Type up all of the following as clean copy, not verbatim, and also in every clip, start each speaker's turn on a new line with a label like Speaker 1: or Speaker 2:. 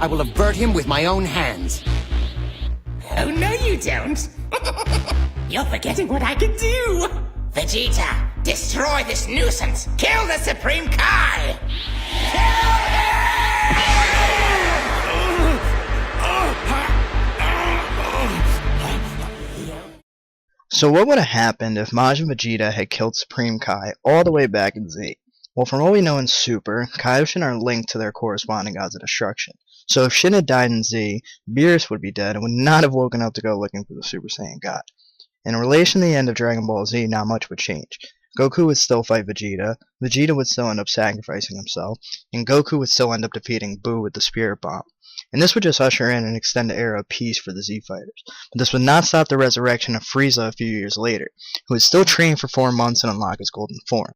Speaker 1: I will avert him with my own hands.
Speaker 2: Oh, no you don't. You're forgetting what I can do. Vegeta, destroy this nuisance. Kill the Supreme Kai.
Speaker 3: So what would have happened if Majin Vegeta had killed Supreme Kai all the way back in Z? Well, from what we know in Super, Kaioshin are linked to their corresponding gods of destruction. So if Shin had died in Z, Beerus would be dead and would not have woken up to go looking for the Super Saiyan God. In relation to the end of Dragon Ball Z, not much would change. Goku would still fight Vegeta, Vegeta would still end up sacrificing himself, and Goku would still end up defeating Buu with the Spirit Bomb. And this would just usher in an extended era of peace for the Z Fighters. But this would not stop the resurrection of Frieza a few years later, who would still train for 4 months and unlock his golden form.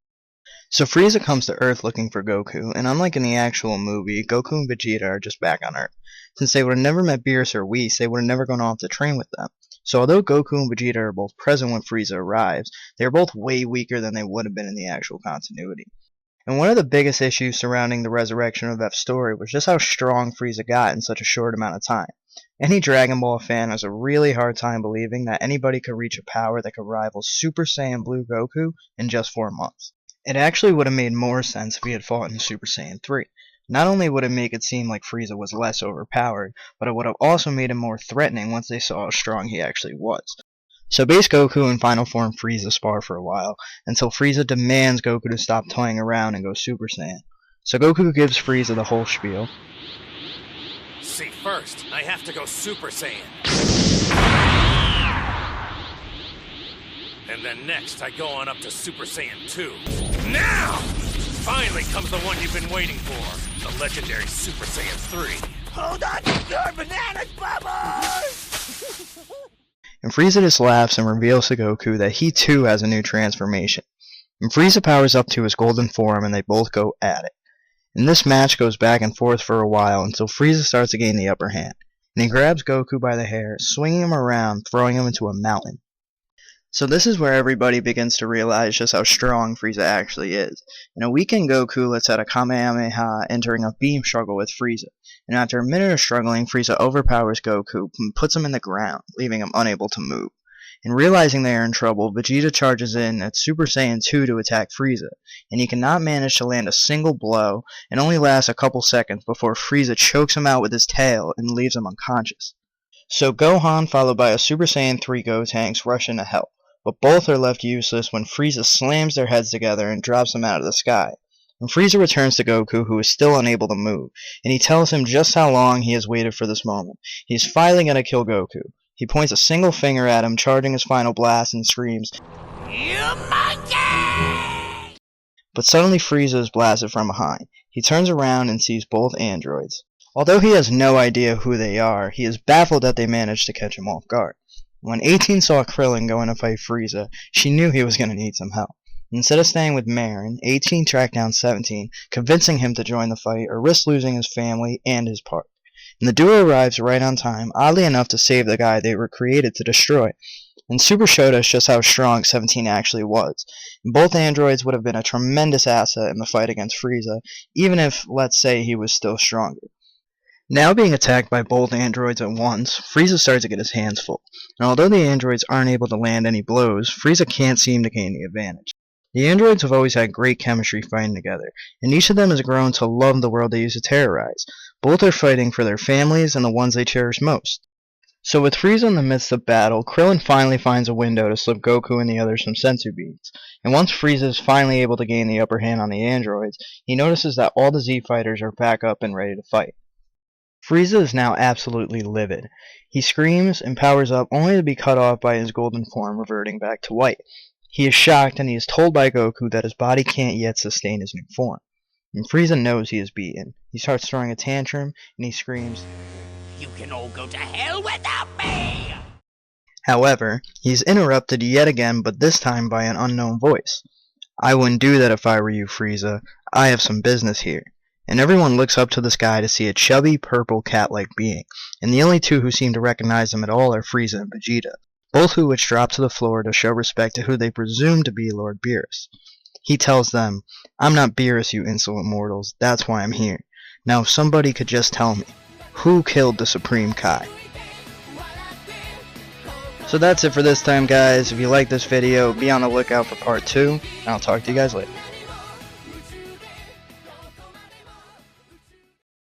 Speaker 3: So Frieza comes to Earth looking for Goku, and unlike in the actual movie, Goku and Vegeta are just back on Earth. Since they would have never met Beerus or Whis, they would have never gone off to train with them. So although Goku and Vegeta are both present when Frieza arrives, they are both way weaker than they would have been in the actual continuity. And one of the biggest issues surrounding the resurrection of F's story was just how strong Frieza got in such a short amount of time. Any Dragon Ball fan has a really hard time believing that anybody could reach a power that could rival Super Saiyan Blue Goku in just 4 months. It actually would have made more sense if he had fought in Super Saiyan 3. Not only would it make it seem like Frieza was less overpowered, but it would have also made him more threatening once they saw how strong he actually was. So base Goku and Final Form Frieza spar for a while, until Frieza demands Goku to stop toying around and go Super Saiyan. So Goku gives Frieza the whole spiel.
Speaker 4: See, first, I have to go Super Saiyan. And then next, I go on up to Super Saiyan 2. Now! Finally comes the one you've been waiting for, the legendary Super Saiyan 3. Hold on to your bananas, Bubbles!
Speaker 3: And Frieza just laughs and reveals to Goku that he too has a new transformation. And Frieza powers up to his golden form and they both go at it. And this match goes back and forth for a while until Frieza starts to gain the upper hand. And he grabs Goku by the hair, swinging him around, throwing him into a mountain. So this is where everybody begins to realize just how strong Frieza actually is. In a weakened Goku lets out a Kamehameha, entering a beam struggle with Frieza. And after a minute of struggling, Frieza overpowers Goku and puts him in the ground, leaving him unable to move. And realizing they are in trouble, Vegeta charges in at Super Saiyan 2 to attack Frieza, and he cannot manage to land a single blow, and only lasts a couple seconds before Frieza chokes him out with his tail and leaves him unconscious. So Gohan, followed by a Super Saiyan 3 Gotenks, rush in to help, but both are left useless when Frieza slams their heads together and drops them out of the sky. And Frieza returns to Goku, who is still unable to move, and he tells him just how long he has waited for this moment. He is finally going to kill Goku. He points a single finger at him, charging his final blast, and screams,
Speaker 2: You monkey!
Speaker 3: But suddenly Frieza is blasted from behind. He turns around and sees both androids. Although he has no idea who they are, he is baffled that they managed to catch him off guard. When 18 saw Krillin go in to fight Frieza, she knew he was going to need some help. Instead of staying with Marin, 18 tracked down 17, convincing him to join the fight or risk losing his family and his park. And the duo arrives right on time, oddly enough to save the guy they were created to destroy. And Super showed us just how strong 17 actually was. And both androids would have been a tremendous asset in the fight against Frieza, even if, let's say, he was still stronger. Now being attacked by both androids at once, Frieza starts to get his hands full. And although the androids aren't able to land any blows, Frieza can't seem to gain the advantage. The androids have always had great chemistry fighting together, and each of them has grown to love the world they used to terrorize. Both are fighting for their families and the ones they cherish most. So with Frieza in the midst of battle, Krillin finally finds a window to slip Goku and the others some senzu beads. And once Frieza is finally able to gain the upper hand on the androids, he notices that all the Z fighters are back up and ready to fight. Frieza is now absolutely livid. He screams and powers up only to be cut off by his golden form reverting back to white. He is shocked and he is told by Goku that his body can't yet sustain his new form. And Frieza knows he is beaten. He starts throwing a tantrum and he screams,
Speaker 2: You can all go to hell without me!
Speaker 3: However, he is interrupted yet again, but this time by an unknown voice. I wouldn't do that if I were you, Frieza. I have some business here. And everyone looks up to the sky to see a chubby, purple, cat-like being, and the only two who seem to recognize him at all are Frieza and Vegeta, both of which drop to the floor to show respect to who they presume to be Lord Beerus. He tells them, I'm not Beerus, you insolent mortals, that's why I'm here. Now if somebody could just tell me, who killed the Supreme Kai. So that's it for this time, guys. If you like this video, be on the lookout for part 2, and I'll talk to you guys later.